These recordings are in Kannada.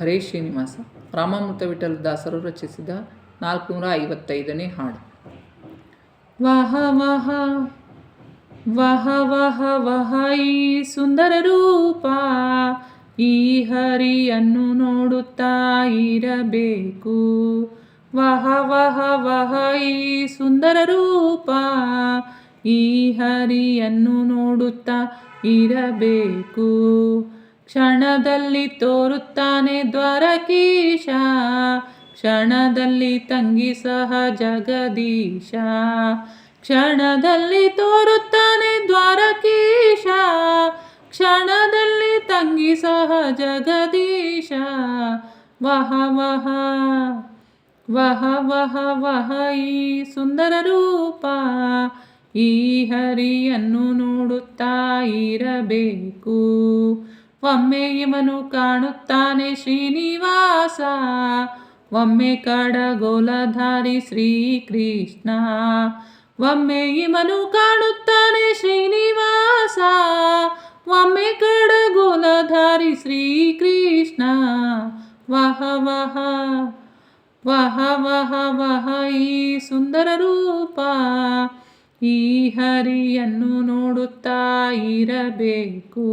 ಹರೇ ಶ್ರೀನಿವಾಸ. ರಾಮಾಮೃತ ವಿಠಲ ದಾಸರು ರಚಿಸಿದ 455ನೇ ಹಾಡು. ವಹ ವಹ ವಹ ವಹ ವಹ ಈ ಸುಂದರ ರೂಪ, ಈ ಹರಿಯನ್ನು ನೋಡುತ್ತಾ ಇರಬೇಕು. ವಹ ವಹ ವಹ ಈ ಸುಂದರ ರೂಪ, ಈ ಹರಿಯನ್ನು ನೋಡುತ್ತಾ ಇರಬೇಕು. ಕ್ಷಣದಲ್ಲಿ ತೋರುತ್ತಾನೆ ದ್ವಾರಕೀಶ, ಕ್ಷಣದಲ್ಲಿ ತಂಗಿಸಹ ಜಗದೀಶ. ಕ್ಷಣದಲ್ಲಿ ತೋರುತ್ತಾನೆ ದ್ವಾರಕೀಶ, ಕ್ಷಣದಲ್ಲಿ ತಂಗಿಸಹ ಜಗದೀಶ. ವಹ ವಹ ವಹ ವಹ ವಹ ಈ ಸುಂದರ ರೂಪ, ಈ ಹರಿಯನ್ನು ನೋಡುತ್ತಾ ಇರಬೇಕು. ಒಮ್ಮೆ ಇವನು ಕಾಣುತ್ತಾನೆ ಶ್ರೀನಿವಾಸ, ಒಮ್ಮೆ ಕಡಗೋಲಧಾರಿ ಶ್ರೀಕೃಷ್ಣ. ಒಮ್ಮೆ ಇವನು ಕಾಣುತ್ತಾನೆ ಶ್ರೀನಿವಾಸ, ಒಮ್ಮೆ ಕಡಗೋಲಧಾರಿ ಶ್ರೀಕೃಷ್ಣ. ವಹ ವಹ ವಹ ವಹ ವಹ ಈ ಸುಂದರ ರೂಪ, ಈ ಹರಿಯನ್ನು ನೋಡುತ್ತಾ ಇರಬೇಕು.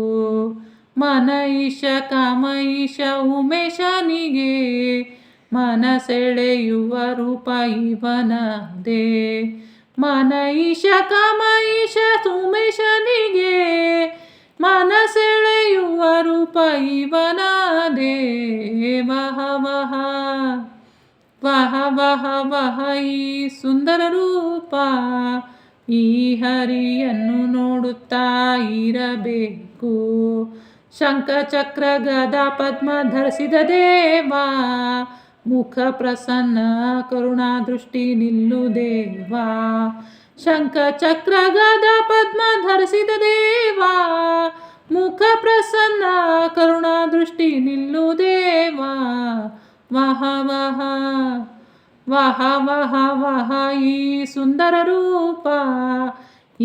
ಮನೈಷ ಕಾಮೈಷ ಉಮೇಶನಿಗೆ, ಮನ ಸೆಳೆಯುವ ರೂಪ ಇವನದೇ. ಮನೈಷ ಕಾಮೈಷ ಉಮೇಶನಿಗೆ, ಮನ ಸೆಳೆಯುವ ರೂಪ ಇವನದೇ. ವಹ ವಹ ವಹ ವಹ ವಹ ಈ ಸುಂದರ ರೂಪ, ಈ ಹರಿಯನ್ನು ನೋಡುತ್ತಾ ಇರಬೇಕು. ಶಂಖ ಚಕ್ರ ಗದಾ ಪದ್ಮ ಧರಿಸಿದ ದೇವ, ಮುಖ ಪ್ರಸನ್ನ ಕರುಣಾ ದೃಷ್ಟಿ ನಿಲ್ಲು ದೇವ. ಶಂಖ ಚಕ್ರ ಗದಾ ಪದ್ಮ ಧರಿಸಿದ ದೇವ, ಮುಖ ಪ್ರಸನ್ನ ಕರುಣಾ ದೃಷ್ಟಿ ನಿಲ್ಲು ದೇವ. ವಹ ವಹ ವಹ ವಹ ವಹ ಈ ಸುಂದರ ರೂಪ,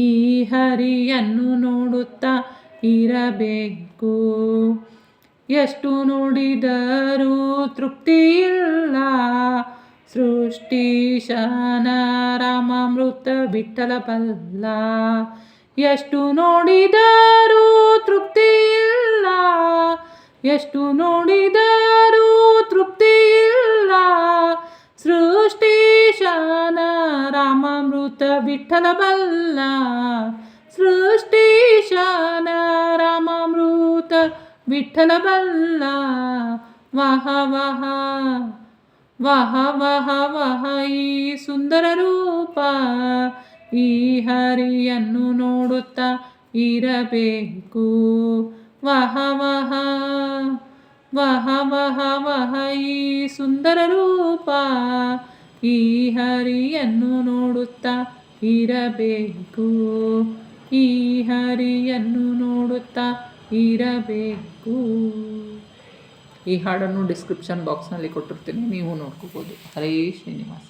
ಈ ಹರಿಯನ್ನು ನೋಡುತ್ತಾ ಇರಬೇಕು. ಎಷ್ಟು ನೋಡಿದರೂ ತೃಪ್ತಿಯಿಲ್ಲ, ಸೃಷ್ಟೀಶನ ರಾಮಾಮೃತ ವಿಠಲ ಬಲ್ಲ. ಎಷ್ಟು ನೋಡಿದರೂ ತೃಪ್ತಿಯಿಲ್ಲ, ಎಷ್ಟು ನೋಡಿದರೂ ತೃಪ್ತಿಯಿಲ್ಲ, ಸೃಷ್ಟೀಶನ ರಾಮಾಮೃತ ವಿಠಲ ಬಲ್ಲ. ಸೃಷ್ಟೀಶನ ರಾಮಾಮೃತ ವಿಠಲ ಬಲ್ಲ. ವಹ ವಹ ವಹ ವಹ ವಹ ಈ ಸುಂದರ ರೂಪ, ಈ ಹರಿಯನ್ನು ನೋಡುತ್ತಾ ಇರಬೇಕು. ವಹ ವಹ ವಹ ವಹ ವಹ ಈ ಸುಂದರ ರೂಪ, ಈ ಹರಿಯನ್ನು ನೋಡುತ್ತಾ ಇರಬೇಕು. ಈ ಹರಿಯನ್ನು ನೋಡುತ್ತಾ ಇರಬೇಕು. ಈ ಹಾಡನ್ನು ಡಿಸ್ಕ್ರಿಪ್ಷನ್ ಬಾಕ್ಸ್ನಲ್ಲಿ ಕೊಟ್ಟಿರ್ತೀನಿ, ನೀವು ನೋಡ್ಕೋಬೋದು. ಹರೇ ಶ್ರೀನಿವಾಸ.